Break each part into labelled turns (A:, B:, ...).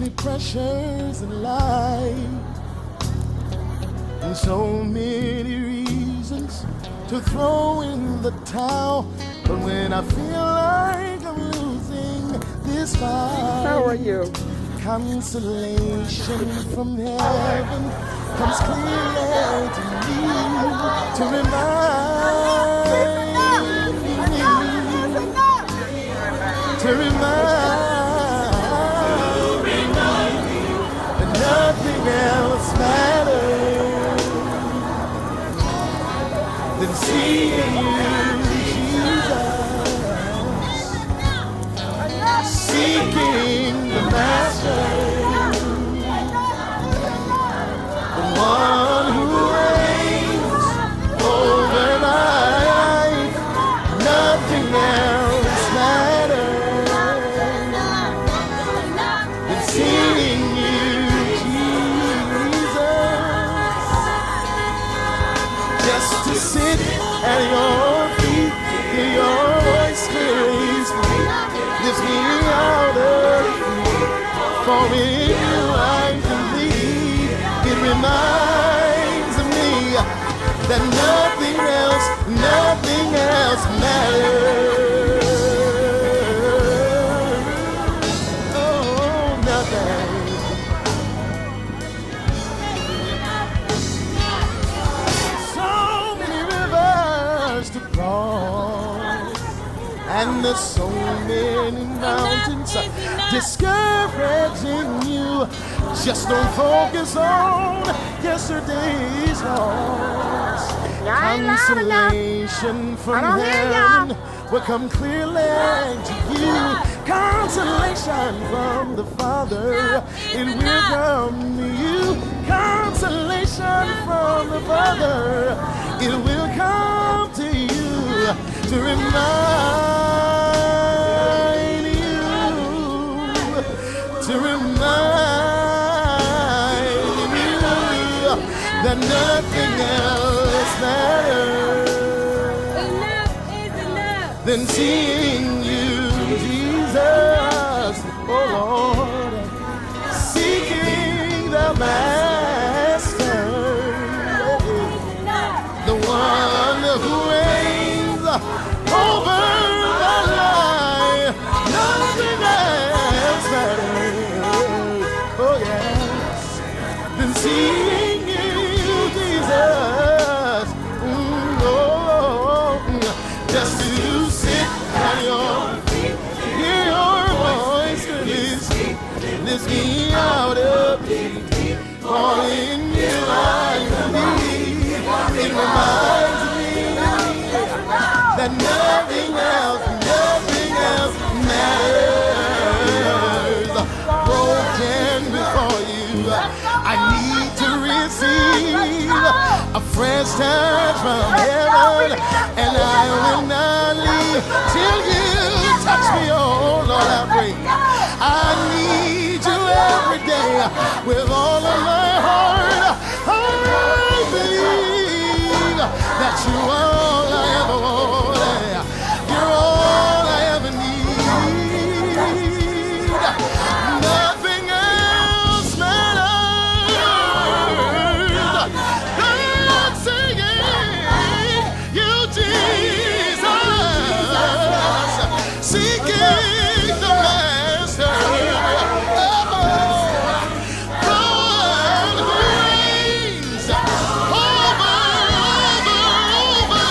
A: many pressures in life, and so many reasons to throw in the towel. But when I feel like I'm losing this fight,
B: How are you?
A: consolation from heaven comes clearly to me to remind me that nothing else matters than seeing you, Jesus, seeking the Master, the one who reigns over my life. Nothing else matters than seeing you, Jesus. Just to sit at your feet, hear your voice clearly speak, lifts me out of fear. For in you I believe. It reminds me that nothing else matters. Oh, nothing. So many rivers to cross, and there's so many mountains discouraging you. Just don't focus on yesterday's loss. Consolation from heaven will come clearly to you. Consolation from the Father, it will come to you. Consolation from the Father, it will come to you to remind you, that nothing else matters than seeing you, Jesus. Oh Lord, seeking the Master, the one who reigns over my life. Nothing else matters, oh yes, than seeing you, Jesus. Just to sit at your feet, hear your voice release, lift me out of deep. For in you I believe. It reminds me that nothing else matters. Broken before you, I need to receive a fresh touch from heaven, and I will not leave till you touch me. Oh Lord, I pray. I need you every day with all of my heart. I believe that you are all I ever want. You're all I ever need. Nothing else matters than singing you, Jesus, seeking the Master. Oh, God reigns over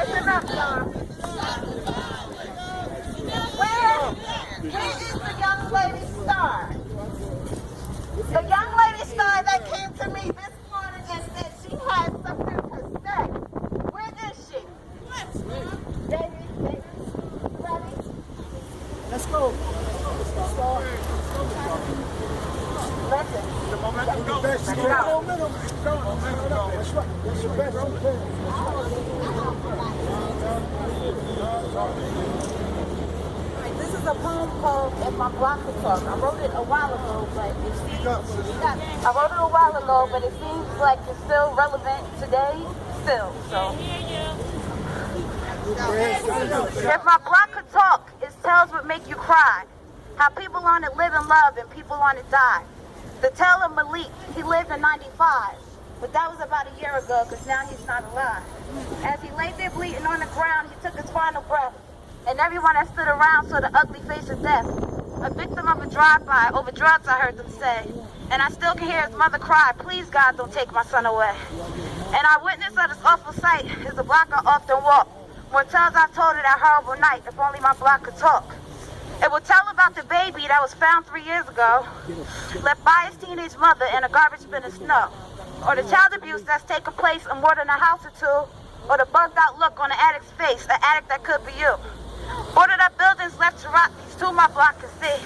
B: Listen up, y'all. Where is the young lady star? The young lady star that came to me this morning and said she had something to say. Where is she? David, you ready?
C: Let's go.
B: Listen.
C: The momentum goes. That's right. That's your best.
B: This is a poem called "If My Block Could Talk." I wrote it a while ago, but it seems like it's still relevant today. Still, so. If my block could talk, its tales would make you cry. How people on it live and love and people on it die. The tale of Malik, he lived in 95, but that was about a year ago because now he's not alive. As he lay there bleeding on the ground, he took his final breath. And everyone that stood around saw the ugly face of death. A victim of a drive-by over drugs, I heard them say. And I still can hear his mother cry, please God, don't take my son away. And our witness of this awful sight is the block I often walk. More tales I've told of that horrible night, if only my block could talk. It will tell about the baby that was found 3 years ago, left by his teenage mother in a garbage bin of snow. Or the child abuse that's taken place in more than a house or two, or the bugged out look on the addict's face, an addict that could be you. Boarded up buildings left to rot, these two my block can see.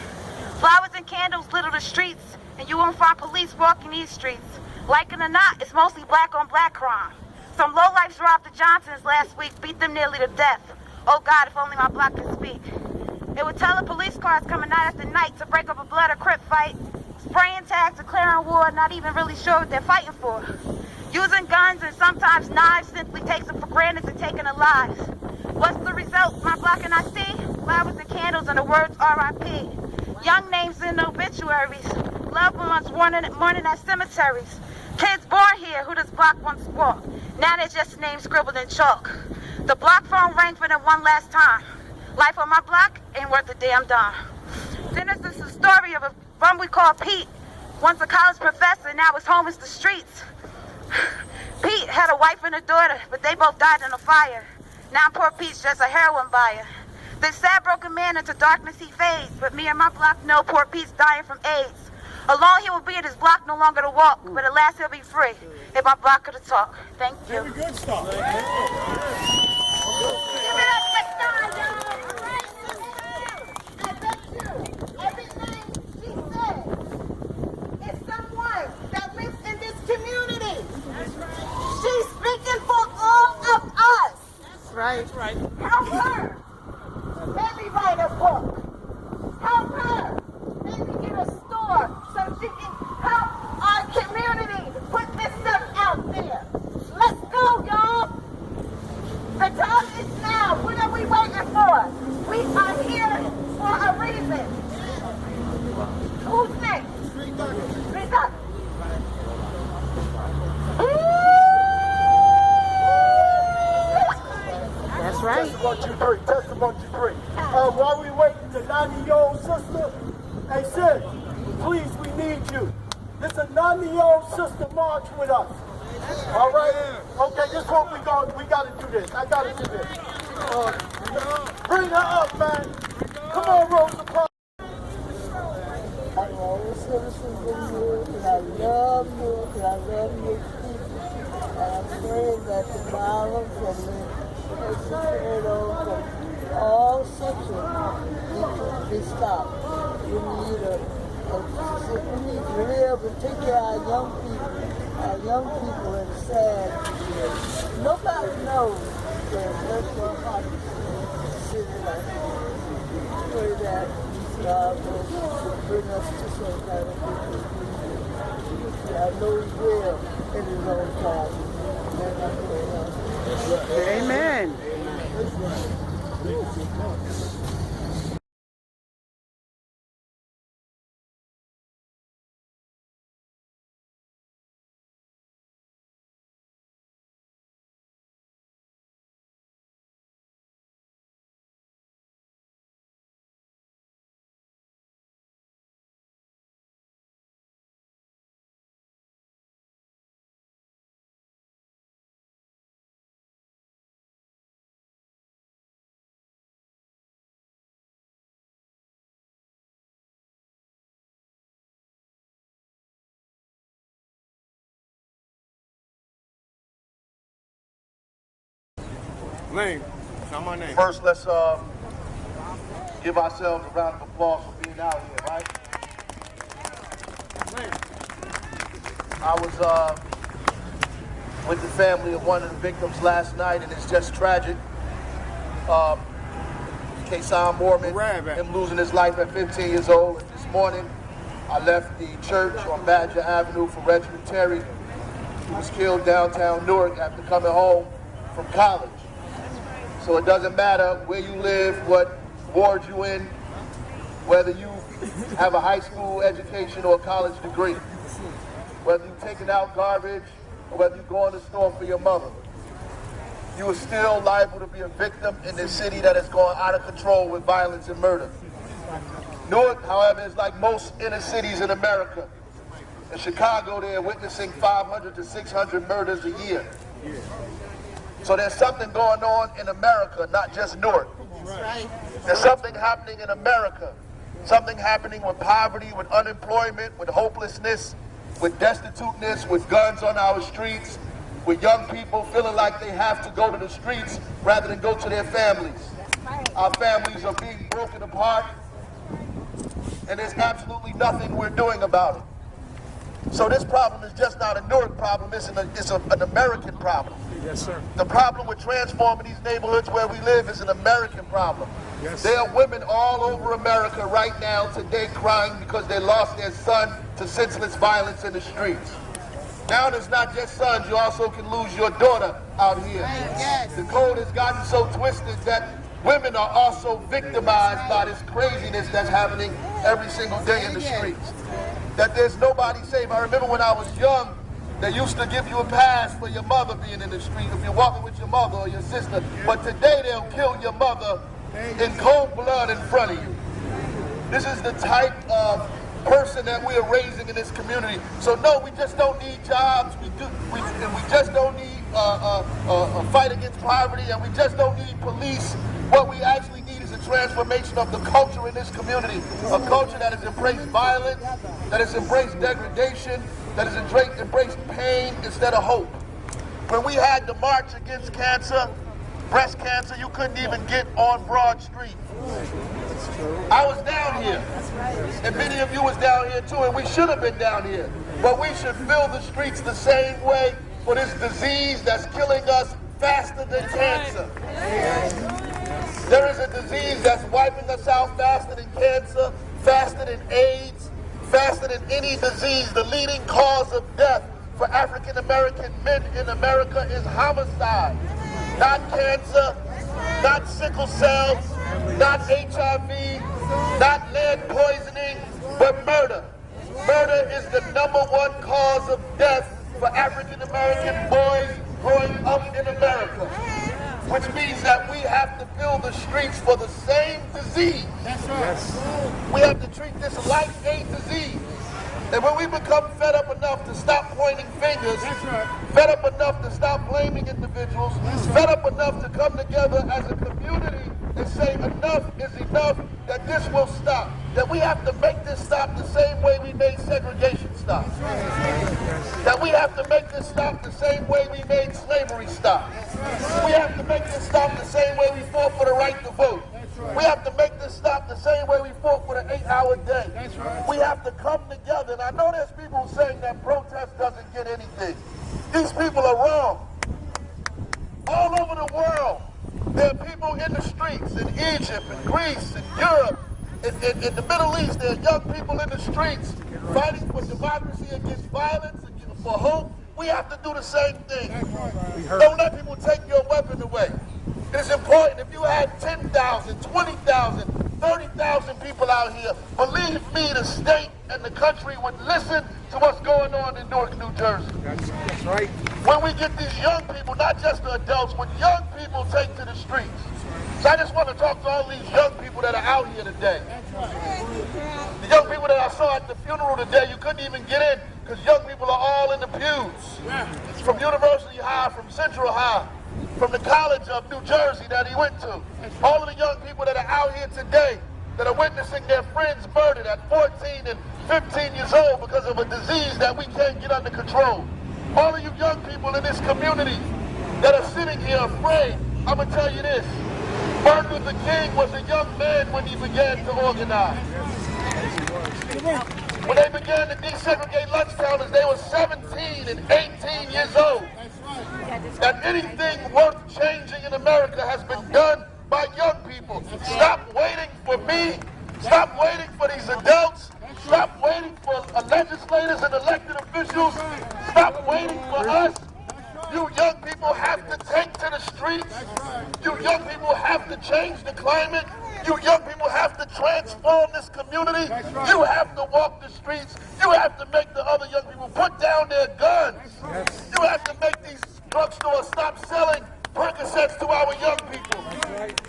B: Flowers and candles litter the streets, and you won't find police walking these streets. Like it or not, it's mostly black on black crime. Some lowlifes robbed the Johnsons last week, beat them nearly to death. Oh God, if only my block could speak. It would tell the police cars coming night after night to break up a blood or crip fight, spraying tags, declaring war, not even really sure what they're fighting for. Using guns and sometimes knives simply takes them for granted to taking their lives. What's the result? My block and I see flowers and candles and the words R.I.P. Young names in obituaries, loved ones mourning at cemeteries. Kids born here who this block once walked. Now they're just names scribbled in chalk. The block phone rang for them one last time. Life on my block ain't worth a damn dime. Then there's this story of a bum we call Pete. Once a college professor, now his home is the streets. Pete had a wife and a daughter, but they both died in a fire. Now poor Pete's just a heroin buyer. This sad broken man into darkness he fades, but me and my block know poor Pete's dying from AIDS. Alone he will be at his block, no longer to walk, but at last he'll be free, if my block could talk. Thank you.
C: Very good stuff.
B: Give it up for Star, y'all. I bet you, everything she said is someone that lives in this community. She's speaking for all of us.
D: Right.
B: Help her. Maybe write a book. Help her. Maybe get a store so she can help our community put this stuff out there. Let's go, y'all. The time is now. What are we waiting for? We are here for a reason. Who's next? Rita.
D: That's right.
C: Test 1, 2, 3. Test 1, 2, 3. While we waiting, the 90-year-old sister. Hey, sis, please, we need you. There's a 90-year-old sister march with us. All right? Okay, this is what we got to do this. I got to do this. Bring her up, man. Come on, Rosa Parks.
E: I'm always citizens in you, and I love you, and I love your people. And I'm praying that the violence and the all sections be stopped. We need to live and take care of our young people. Our young people are sad. Nobody knows that that's what happens in the city like this. Pray that God will bring us to some kind of victory. I know He will in His own time.
D: Amen.
F: Lane, not my name.
C: First, let's give ourselves a round of applause for being out here, right? I was with the family of one of the victims last night, and it's just tragic. Kason Mormon, him losing his life at 15 years old. And this morning, I left the church on Badger Avenue for Reginald Terry, who was killed downtown Newark after coming home from college. So it doesn't matter where you live, what ward you in, whether you have a high school education or a college degree, whether you're taking out garbage or whether you go in the store for your mother. You are still liable to be a victim in this city that has gone out of control with violence and murder. Newark, however, is like most inner cities in America. In Chicago, they're witnessing 500 to 600 murders a year. So there's something going on in America, not just Newark. There's something happening in America. Something happening with poverty, with unemployment, with hopelessness, with destituteness, with guns on our streets, with young people feeling like they have to go to the streets rather than go to their families. Our families are being broken apart, and there's absolutely nothing we're doing about it. So this problem is just not a Newark problem, it's an American problem.
F: Yes, sir.
C: The problem with transforming these neighborhoods where we live is an American problem.
F: Yes.
C: There are women all over America right now today crying because they lost their son to senseless violence in the streets. Now there's not just sons, you also can lose your daughter out here.
D: Yes.
C: The code has gotten so twisted that women are also victimized by this craziness that's happening every single day in the streets. That there's nobody safe. I remember when I was young, they used to give you a pass for your mother being in the street if you're walking with your mother or your sister. But today they'll kill your mother in cold blood in front of you. This is the type of person that we are raising in this community. So no, we just don't need jobs. We just don't need a fight against poverty, and we just don't need police. What we actually need is a transformation of the culture in this community. A culture that has embraced violence, that has embraced degradation, that has embraced pain instead of hope. When we had the march against cancer, breast cancer, you couldn't even get on Broad Street. I was down here, and many of you was down here too, and we should have been down here. But we should fill the streets the same way for this disease that's killing us faster than cancer. There is a disease that's wiping us out faster than cancer, faster than AIDS, faster than any disease. The leading cause of death for African American men in America is homicide. Not cancer, not sickle cell, not HIV, not lead poisoning, but murder. Murder is the #1 cause of death for African American boys growing up in America, which means that we have to fill the streets for the same disease.
F: That's right. Yes.
C: We have to treat this like a disease. And when we become fed up enough to stop pointing fingers, fed up enough to stop blaming individuals, fed up enough to come together as a community and say enough is enough, that this will stop. That we have to make this stop the same way we made segregation stop. That we have to make this stop the same way we made slavery stop. We have to make this stop the same way we fought for the right to vote. We have to make this stop the same way we fought for the 8-hour day. We have to come together. And I know there's people saying that protest doesn't get anything. These people are wrong. All over the world, there are people in the streets, in Egypt, in Greece, in Europe, in the Middle East. There are young people in the streets fighting for democracy, against violence, for hope. We have to do the same thing. Don't let people take your weapon away. It's important. If you had 10,000, 20,000, 30,000 people out here, believe me, the state and the country would listen to what's going on in Newark, New Jersey.
F: That's right.
C: When we get these young people, not just the adults, when young people take to the streets. So I just want to talk to all these young people that are out here today. The young people that I saw at the funeral today, you couldn't even get in because young people are all in the pews. From University High, from Central High, from the College of New Jersey that he went to. All of the young people that are out here today that are witnessing their friends murdered at 14 and 15 years old because of a disease that we can't get under control. All of you young people in this community that are sitting here afraid,
G: I'm going to tell you this. Martin Luther King was a young man when he began to organize. When they began to desegregate lunch counters, they were 17 and 18 years old. That anything worth changing in America has been done by young people. Stop waiting for me. Stop waiting for these adults. Stop waiting for legislators and elected officials. Stop waiting for us. You young people have to take to the streets. You young people have to change the climate. You young people have to transform this community. You have to walk the streets. You have to make the other young people put down their guns. You have to make these drugstores stop selling Percocets to our young people.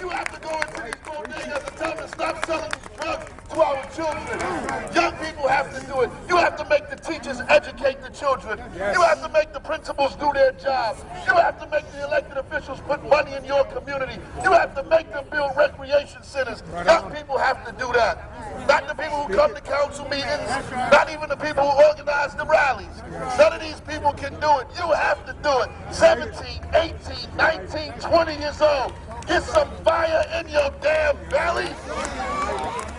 G: You have to go into these bodegas and tell them to stop selling these drugs to our children. Young people have to do it. You have to make the teachers educate the children. You have to make the principals do their job. You have to make the elected officials put money in your community. You have to make them build recreation centers. Young people have to do that. Not the people who come to council meetings, not even the people who organize the rallies. None of these people can do it. You have to do it. 17, 18, 19, 20 years old. Get some fire in your damn belly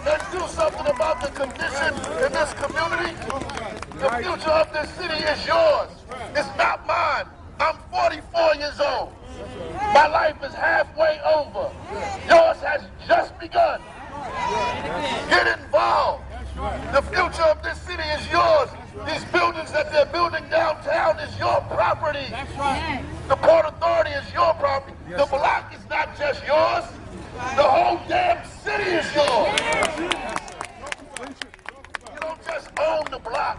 G: and do something about the condition in this community. The future of this city is yours. It's not mine. I'm 44 years old. My life is halfway over. Yours has just begun. Get involved. The future of this city is yours. These buildings that they're building downtown is your property. The Port Authority is your property. The block is not just yours. The whole damn city is yours. You don't just own the block.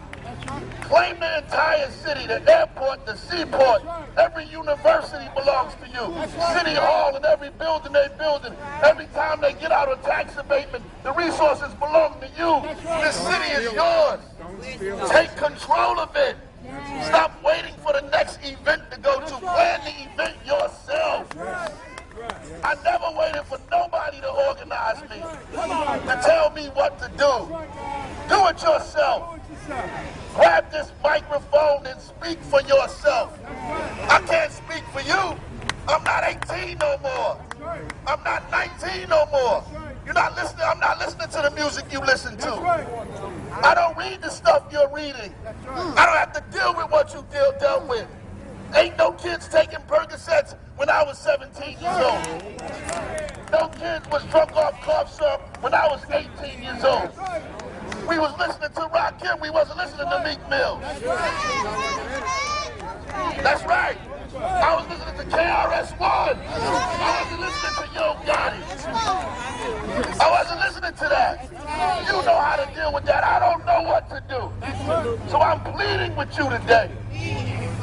G: Claim the entire city, the airport, the seaport. Every university belongs to you. City Hall and every building they build. Every time they get out of tax abatement, the resources belong to you. This city is yours. Take control of it. Stop waiting for the next event to go to. Plan the event yourself. I never waited for nobody to organize me, to tell me what to do. Do it yourself. Grab this microphone and speak for yourself. I can't speak for you. I'm not 18 no more. I'm not 19 no more. You're not listening. I'm not listening to the music you listen to. I don't read the stuff you're reading. I don't have to deal with what you dealt with. Ain't no kids taking Percocets when I was 17 years old. No kids was drunk off cough syrup when I was 18 years old. We was listening to Rakim. We wasn't listening to Meek Mill. That's right. I was listening to KRS-One. I wasn't listening to Yo Gotti. I wasn't listening to that. You know how to deal with that. I don't know what to do. So I'm pleading with you today.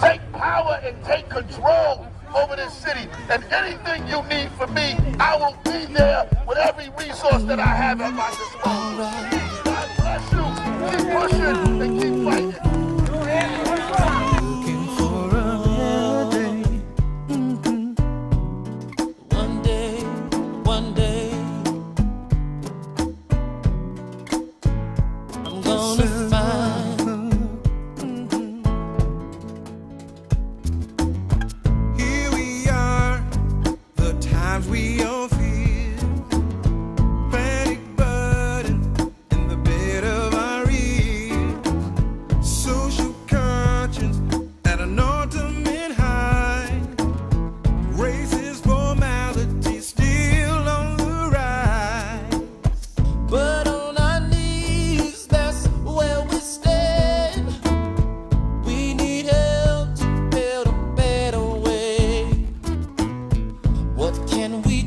G: Take power and take control over this city. And anything you need from me, I will be there with every resource that I have at my disposal. God bless you. Keep pushing and keep fighting.
H: Looking for a better day. One day, I'm gonna find. Here we are, the times we all feel. Panic button in the bed of our ears. Social conscience at an ultimate high. Racist formality still on the rise. But on our knees, that's where we stand. We need help to build a better way. What can we